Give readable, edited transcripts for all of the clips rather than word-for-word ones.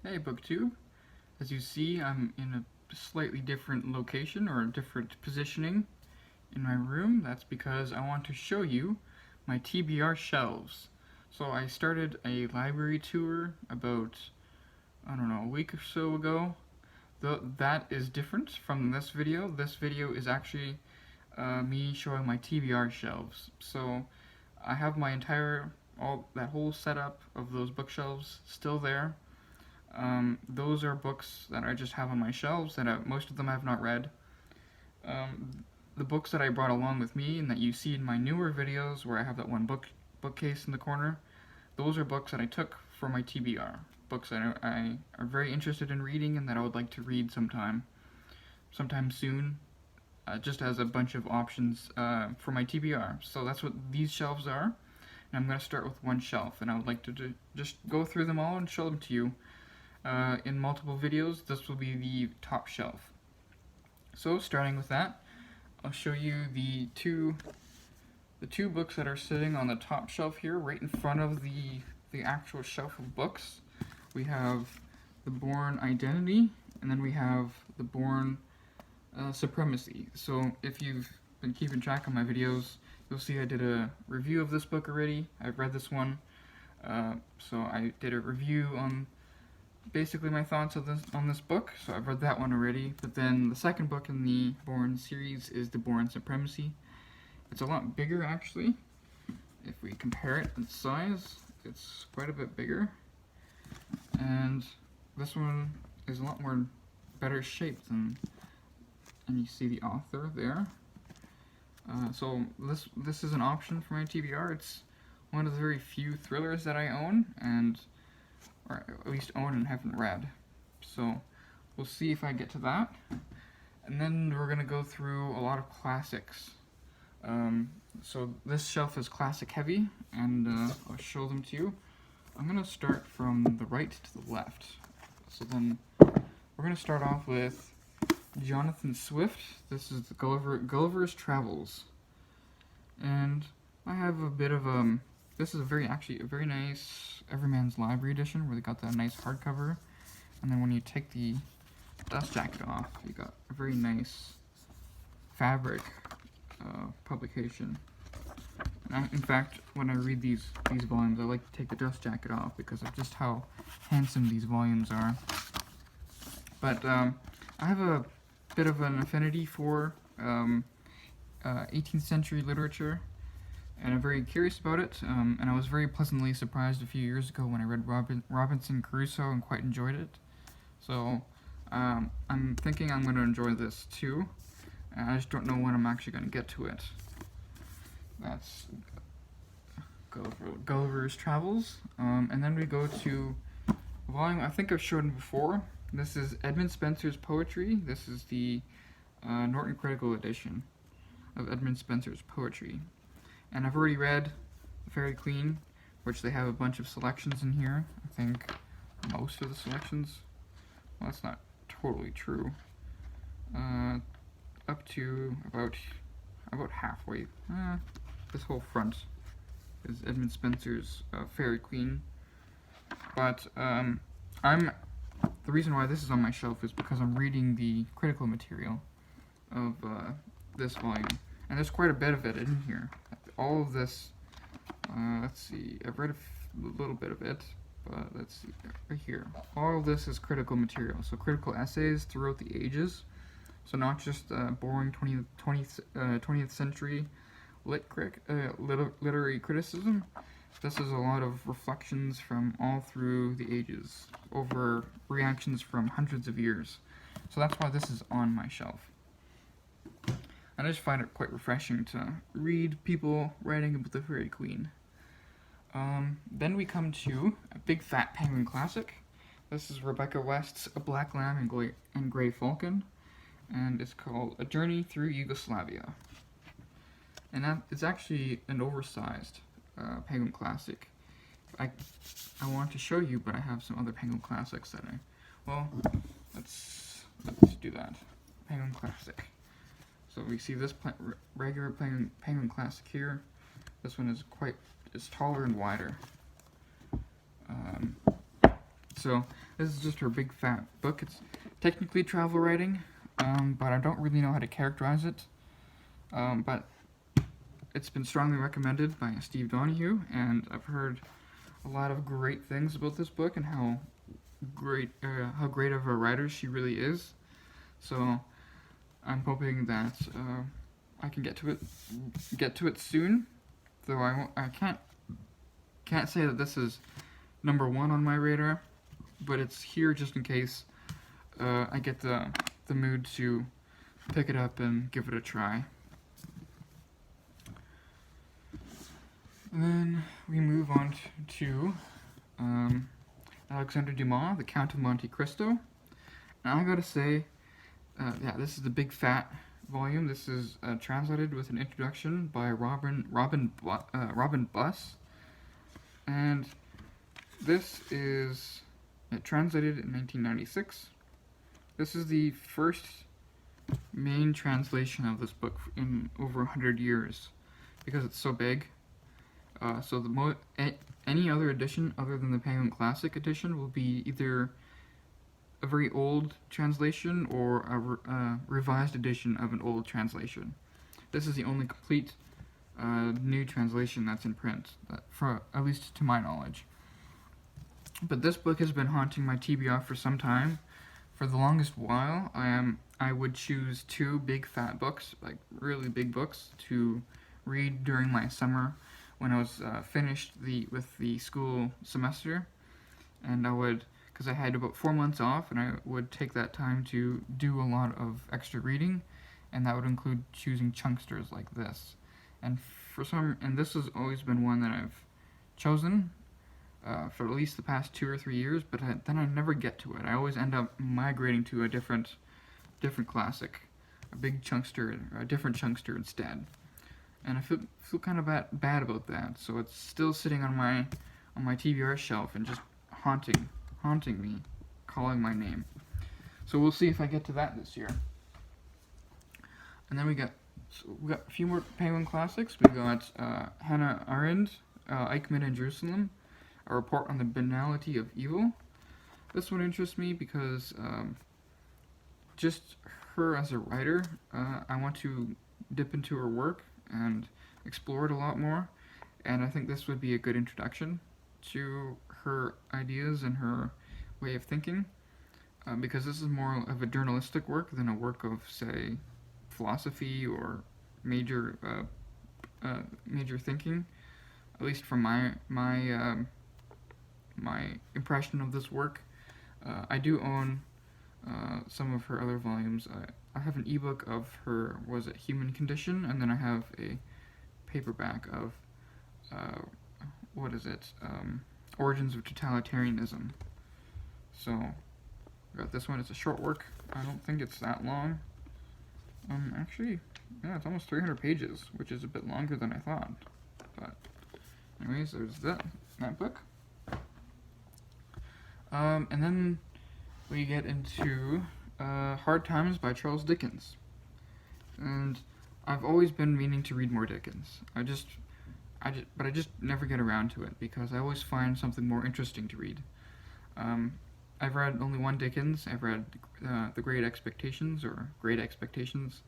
Hey BookTube, as you see I'm in a slightly different location or a different positioning in my room. That's because I want to show you my TBR shelves. So I started a library tour about, I don't know, a week or so ago. That is different from this video. This video is actually me showing my TBR shelves. So I have my that whole setup of those bookshelves still there. Those are books that I just have on my shelves that most of them I have not read. The books that I brought along with me and that you see in my newer videos where I have that one bookcase in the corner, those are books that I took for my TBR. Books that I are very interested in reading and that I would like to read sometime soon, just as a bunch of options for my TBR. So that's what these shelves are, and I'm going to start with one shelf, and I would like to just go through them all and show them to you. In multiple videos. This will be the top shelf. So starting with that, I'll show you the two books that are sitting on the top shelf here, right in front of the actual shelf of books. We have the Bourne Identity, and then we have the Bourne Supremacy. So if you've been keeping track of my videos, you'll see I did a review of this book already. I've read this one, so I did a review on basically my thoughts on this book, so I've read that one already. But then the second book in the Bourne series is the Bourne Supremacy. It's a lot bigger actually. If we compare it in size, it's quite a bit bigger. And this one is a lot more better shaped and you see the author there. So this is an option for my TBR. It's one of the very few thrillers that I own, or at least own and haven't read. So we'll see if I get to that. And then we're going to go through a lot of classics. So this shelf is classic heavy, and I'll show them to you. I'm going to start from the right to the left. So then we're going to start off with Jonathan Swift. This is the Gulliver's Travels. And I have a bit of this is actually a very nice Everyman's Library edition where they got that nice hardcover, and then when you take the dust jacket off, you got a very nice fabric publication. And in fact, when I read these volumes, I like to take the dust jacket off because of just how handsome these volumes are. But I have a bit of an affinity for 18th century literature, and I'm very curious about it, and I was very pleasantly surprised a few years ago when I read Robinson Crusoe and quite enjoyed it. So I'm thinking I'm going to enjoy this too. I just don't know when I'm actually going to get to it. That's Gulliver's Travels, and then we go to a volume I think I've shown before. This is Edmund Spencer's poetry. This is the Norton Critical edition of Edmund Spencer's poetry. And I've already read The Fairy Queen, which they have a bunch of selections in here. I think most of the selections, well, that's not totally true. Up to about halfway. This whole front is Edmund Spencer's Fairy Queen. But the reason why this is on my shelf is because I'm reading the critical material of this volume. And there's quite a bit of it in here. All of this, let's see, I've read a little bit of it, but let's see, right here. All of this is critical material, so critical essays throughout the ages. So not just boring 20th century literary criticism. This is a lot of reflections from all through the ages, over reactions from hundreds of years. So that's why this is on my shelf. And I just find it quite refreshing to read people writing about the Fairy Queen. Then we come to a big fat penguin classic. This is Rebecca West's A Black Lamb and Grey Falcon, and it's called A Journey Through Yugoslavia. And it's actually an oversized penguin classic. I want to show you, but I have some other penguin classics that let's do that. Penguin classic. So we see this regular penguin classic here. This one is taller and wider. So This is just her big fat book. It's technically travel writing, but I don't really know how to characterize it. But it's been strongly recommended by Steve Donahue, and I've heard a lot of great things about this book and how great of a writer she really is. So I'm hoping that I can get to it soon. Though I can't say that this is number one on my radar, but it's here just in case I get the mood to pick it up and give it a try. And then we move on to Alexander Dumas, The Count of Monte Cristo. And I gotta say, yeah, this is the big fat volume. This is translated with an introduction by Robin Buss, and this is translated in 1996. This is the first main translation of this book in over 100 years because it's so big. So any other edition other than the Penguin Classic edition will be either a very old translation or a revised edition of an old translation. This is the only complete new translation that's in print, for at least to my knowledge. But this book has been haunting my TBR for some time. For the longest while, I would choose two big fat books, like really big books, to read during my summer when I was finished with the school semester, and I would, because I had about 4 months off, and I would take that time to do a lot of extra reading, and that would include choosing chunksters like this. And this has always been one that I've chosen for at least the past 2 or 3 years, but then I never get to it. I always end up migrating to a different classic, a big chunkster, or a different chunkster instead. And I feel kind of bad about that. So it's still sitting on my TBR shelf and just haunting me, calling my name. So we'll see if I get to that this year. And then we got a few more Penguin classics. We got Hannah Arendt, Eichmann in Jerusalem, A Report on the Banality of Evil. This one interests me because just her as a writer, I want to dip into her work and explore it a lot more, and I think this would be a good introduction to her ideas and her way of thinking, because this is more of a journalistic work than a work of, say, philosophy or major thinking, at least from my impression of this work. I do own some of her other volumes. I have an ebook of her, was it Human Condition, and then I have a paperback of, Origins of Totalitarianism. So, I got this one. It's a short work. I don't think it's that long. Actually, yeah, it's almost 300 pages, which is a bit longer than I thought. But, anyways, there's that book. And then we get into Hard Times by Charles Dickens. And I've always been meaning to read more Dickens. But I just never get around to it because I always find something more interesting to read. I've read only one Dickens. I've read The Great Expectations, or Great Expectations,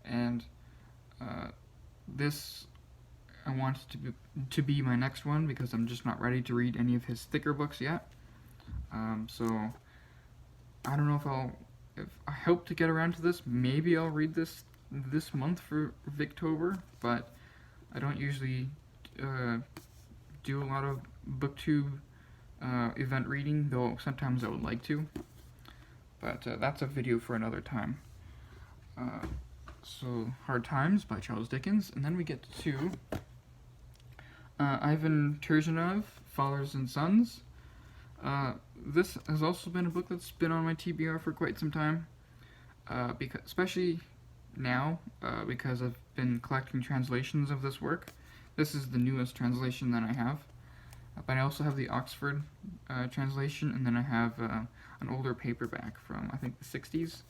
and this I want to be my next one because I'm just not ready to read any of his thicker books yet. So I don't know if I hope to get around to this. Maybe I'll read this month for Victober, but I don't usually do a lot of booktube event reading, though sometimes I would like to. But that's a video for another time. So Hard Times by Charles Dickens, and then we get to Ivan Turgenev, Fathers and Sons. This has also been a book that's been on my TBR for quite some time, because especially now, because I've been collecting translations of this work. This is the newest translation that I have, but I also have the Oxford translation, and then I have an older paperback from, I think, the 60s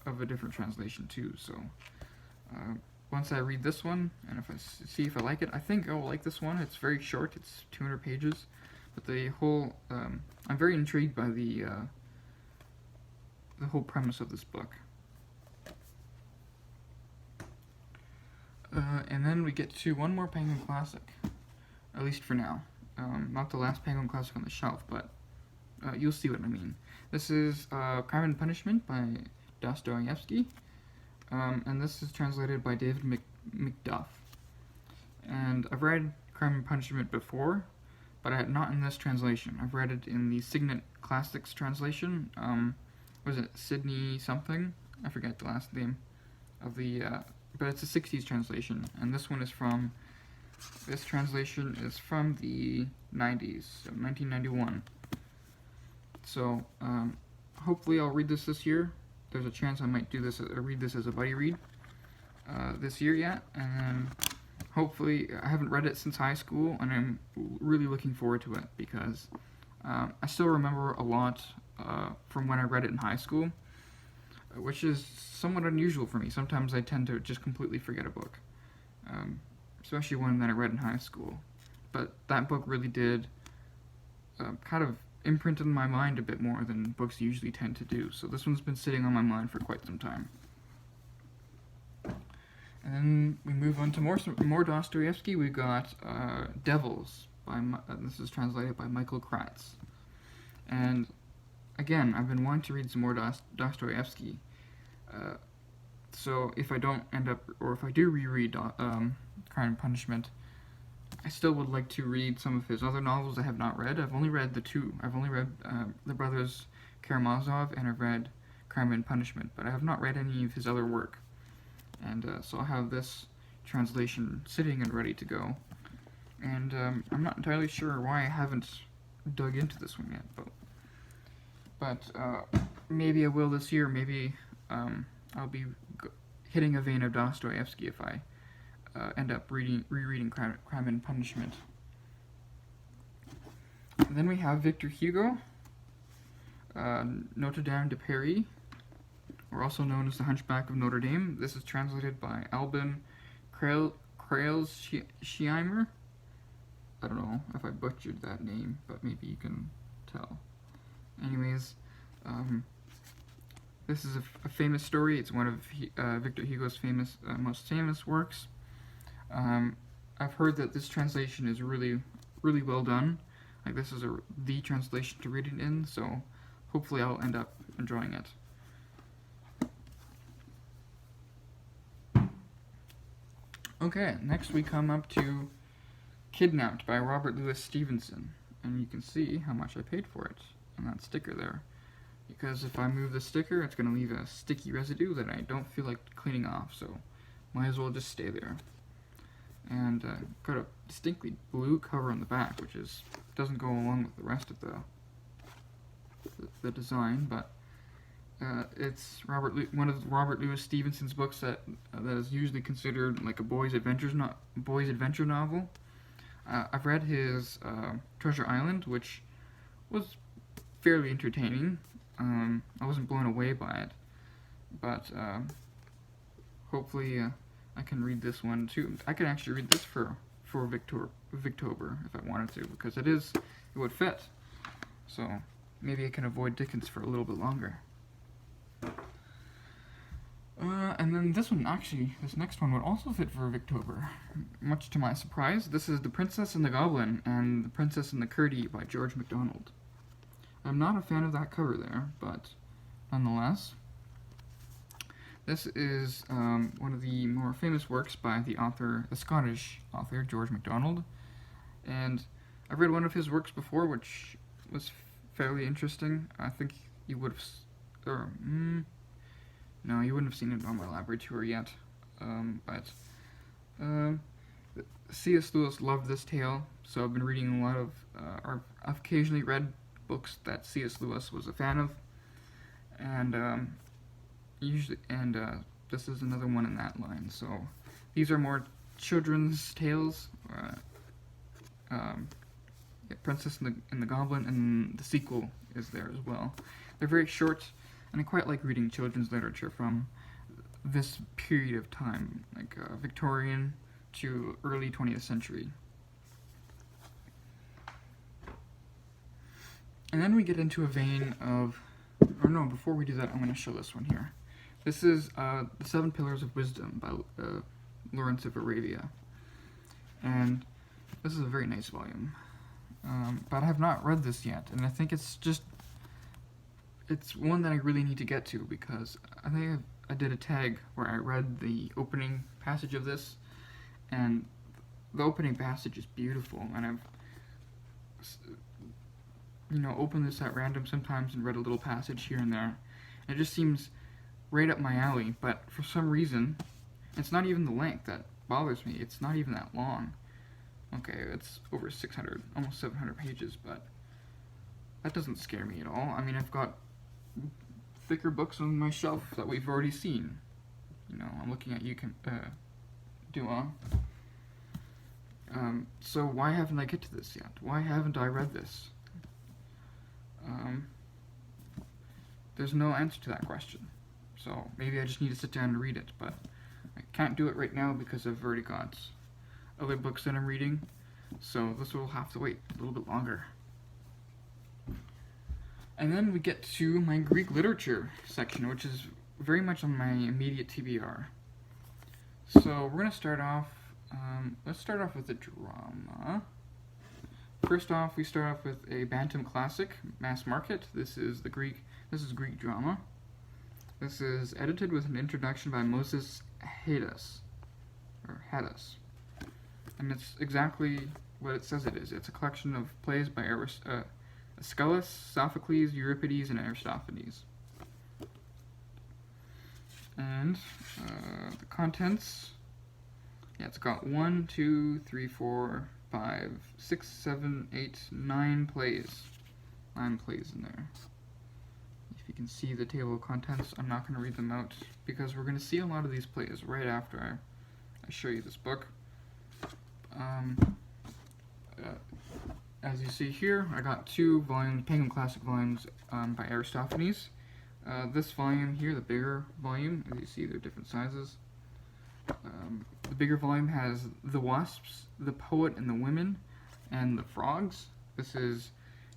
of a different translation too. So once I read this one, and if I see if I like it, I think I will like this one. It's very short, it's 200 pages, but the whole, I'm very intrigued by the whole premise of this book. And then we get to one more Penguin Classic, at least for now. Not the last Penguin Classic on the shelf, but you'll see what I mean. This is Crime and Punishment by Dostoevsky, and this is translated by David McDuff. And I've read Crime and Punishment before, but not in this translation. I've read it in the Signet Classics translation. Was it Sydney something? I forget the last name of the, but it's a 60s translation, and this translation is from the 90s, so 1991. So, hopefully I'll read this year. There's a chance I might read this as a buddy read this year yet, and then hopefully, I haven't read it since high school, and I'm really looking forward to it, because I still remember a lot from when I read it in high school, which is somewhat unusual for me. Sometimes I tend to just completely forget a book, especially one that I read in high school. But that book really did kind of imprint in my mind a bit more than books usually tend to do. So this one's been sitting on my mind for quite some time. And then we move on to more Dostoevsky. We got Devils. This is translated by Michael Kratz. And again, I've been wanting to read some more Dostoevsky. So if I don't end up, or if I do reread Crime and Punishment, I still would like to read some of his other novels I have not read. I've only read the two. I've only read The Brothers Karamazov, and I've read Crime and Punishment, but I have not read any of his other work. And so I'll have this translation sitting and ready to go. And I'm not entirely sure why I haven't dug into this one yet, but maybe I will this year. Maybe I'll be hitting a vein of Dostoevsky if I end up rereading Crime and Punishment. And then we have Victor Hugo, Notre Dame de Paris, or also known as The Hunchback of Notre Dame. This is translated by Albin Krailsheimer. I don't know if I butchered that name, but maybe you can tell. Anyways, this is a famous story. It's one of Victor Hugo's most famous works. I've heard that this translation is really, really well done. Like, this is the translation to read it in, so hopefully I'll end up enjoying it. Okay, next we come up to Kidnapped by Robert Louis Stevenson, and you can see how much I paid for it on that sticker there, because if I move the sticker, it's going to leave a sticky residue that I don't feel like cleaning off, so might as well just stay there. And got a distinctly blue cover on the back, which doesn't go along with the rest of the design, but it's one of Robert Louis Stevenson's books that is usually considered like a boys' adventure novel. I've read his Treasure Island, which was fairly entertaining. I wasn't blown away by it, but hopefully I can read this one too. I can actually read this for Victober if I wanted to, because it would fit. So maybe I can avoid Dickens for a little bit longer. And then this next one would also fit for Victober, much to my surprise. This is The Princess and the Goblin and The Princess and the Curdy by George MacDonald. I'm not a fan of that cover there, but nonetheless, this is one of the more famous works by the Scottish author, George MacDonald. And I've read one of his works before, which was fairly interesting. I think you would have... no, you wouldn't have seen it on my library tour yet. But C.S. Lewis loved this tale, so I've been reading a lot of... I've occasionally read books that C.S. Lewis was a fan of. And this is another one in that line. So these are more children's tales. Princess and the Goblin, and the sequel is there as well. They're very short, and I quite like reading children's literature from this period of time, like Victorian to early 20th century. And then we get into a vein of, or no, before we do that, I'm going to show this one here. This is The Seven Pillars of Wisdom by Lawrence of Arabia. And this is a very nice volume. But I have not read this yet, and I think it's one that I really need to get to, because I think I did a tag where I read the opening passage of this, and the opening passage is beautiful, and I've opened this at random sometimes and read a little passage here and there. And it just seems right up my alley, but for some reason, it's not even the length that bothers me. It's not even that long. Okay, it's over 600, almost 700 pages, but that doesn't scare me at all. I mean, I've got thicker books on my shelf that we've already seen. I'm looking at you, Dua. So why haven't I get to this yet? Why haven't I read this? There's no answer to that question. So maybe I just need to sit down and read it, but I can't do it right now because I've already got other books that I'm reading, so this will have to wait a little bit longer. And then we get to my Greek literature section, which is very much on my immediate TBR. So we're going to start off, let's start off with a drama. First off, we start off with a Bantam classic, Mass Market. This is Greek drama. This is edited with an introduction by Moses Hadas. And it's exactly what it says it is. It's a collection of plays by Aeschylus, Sophocles, Euripides, and Aristophanes. And the contents, it's got 1, 2, 3, 4, 5, 6, 7, 8, 9 plays. 9 plays in there. If you can see the table of contents, I'm not going to read them out because we're going to see a lot of these plays right after I show you this book. As you see here, I got 2 volumes, Penguin Classic volumes by Aristophanes. This volume here, the bigger volume, as you see, they're different sizes. The bigger volume has The Wasps, The Poet and the Women, and The Frogs. This is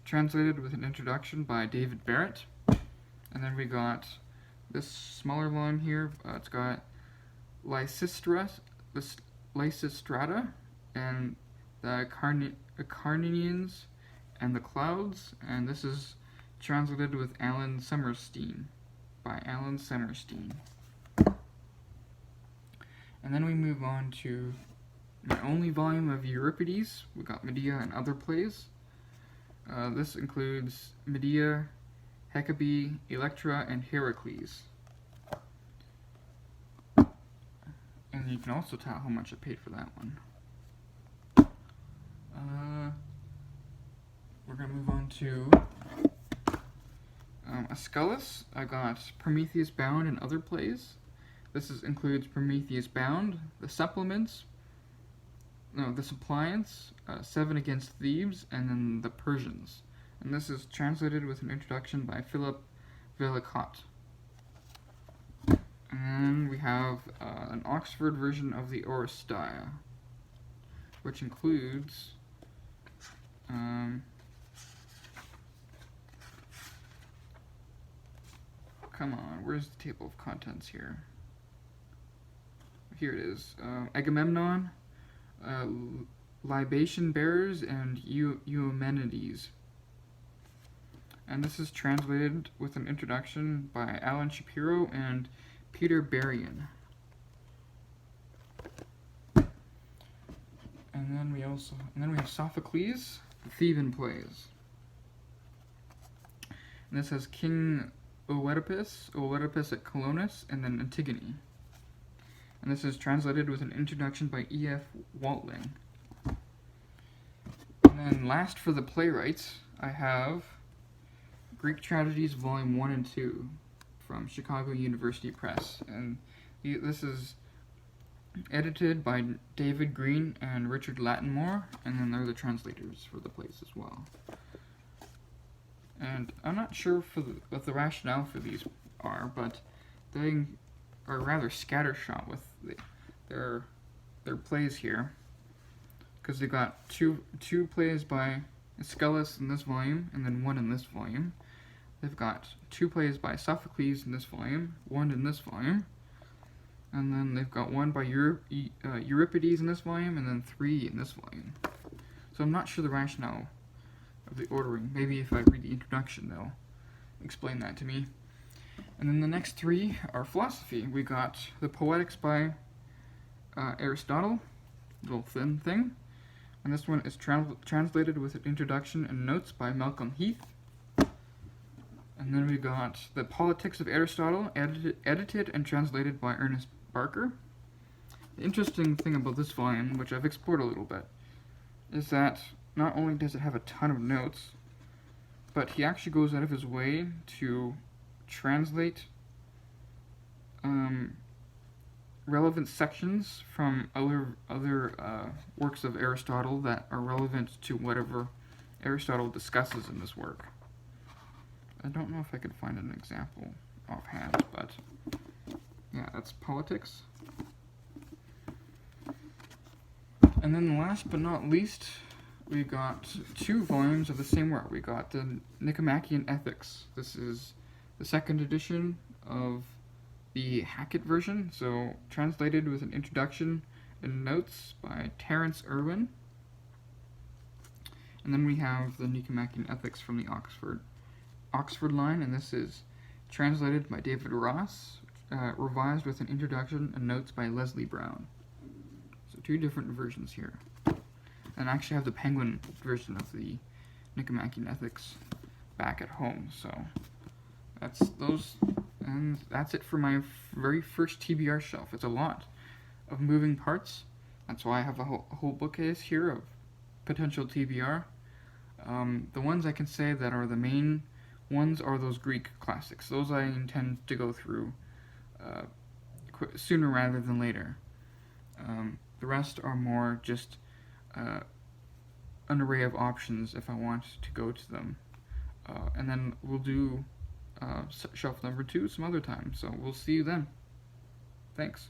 translated with an introduction by David Barrett. And then we got this smaller volume here. It's got Lysistrata and the Carnians and the Clouds, and this is translated with Alan Summerstein, by Alan Summerstein. And then we move on to my only volume of Euripides. We got Medea and other plays. This includes Medea, Hecabe, Electra, and Heracles. And you can also tell how much I paid for that one. We're going to move on to Aeschylus. I got Prometheus Bound and other plays. This includes Prometheus Bound, the Suppliants, 7 Against Thebes, and then the Persians. And this is translated with an introduction by Philip Vellacott. And we have an Oxford version of the Oresteia, which includes come on, where's the table of contents here? Here it is. Agamemnon, Libation Bearers, and Eumenides. And this is translated with an introduction by Alan Shapiro and Peter Berrien. And then we have Sophocles, the Theban plays. And this has King Oedipus at Colonus, and then Antigone. And this is translated with an introduction by E.F. Watling. And then last for the playwrights, I have Greek Tragedies Volume 1 and 2 from Chicago University Press. And this is edited by David Green and Richard Lattimore, and then they're the translators for the plays as well. And I'm not sure what the rationale for these are, but they are rather scattershot with their plays here, because they got two plays by Aeschylus in this volume, and then one in this volume. They've got 2 plays by Sophocles in this volume, 1 in this volume, and then they've got 1 by Euripides in this volume, and then 3 in this volume. So I'm not sure the rationale of the ordering. Maybe if I read the introduction, they'll explain that to me. And then the next 3 are philosophy. We got the Poetics by Aristotle, little thin thing. And this one is translated with an introduction and notes by Malcolm Heath. And then we got the Politics of Aristotle, edited and translated by Ernest Barker. The interesting thing about this volume, which I've explored a little bit, is that not only does it have a ton of notes, but he actually goes out of his way to translate relevant sections from other works of Aristotle that are relevant to whatever Aristotle discusses in this work. I don't know if I could find an example offhand, but yeah, that's Politics. And then last but not least, we got 2 volumes of the same work. We got the Nicomachean Ethics. This is the 2nd edition of the Hackett version, so translated with an introduction and notes by Terence Irwin. And then we have the Nicomachean Ethics from the Oxford line, and this is translated by David Ross, revised with an introduction and notes by Leslie Brown. So 2 different versions here. And I actually have the Penguin version of the Nicomachean Ethics back at home, so that's those. And that's it for my very first TBR shelf. It's a lot of moving parts. That's why I have a whole bookcase here of potential TBR. The ones I can say that are the main ones are those Greek classics. Those I intend to go through sooner rather than later. The rest are more just an array of options if I want to go to them. And then we'll do shelf number 2 some other time. So we'll see you then. Thanks.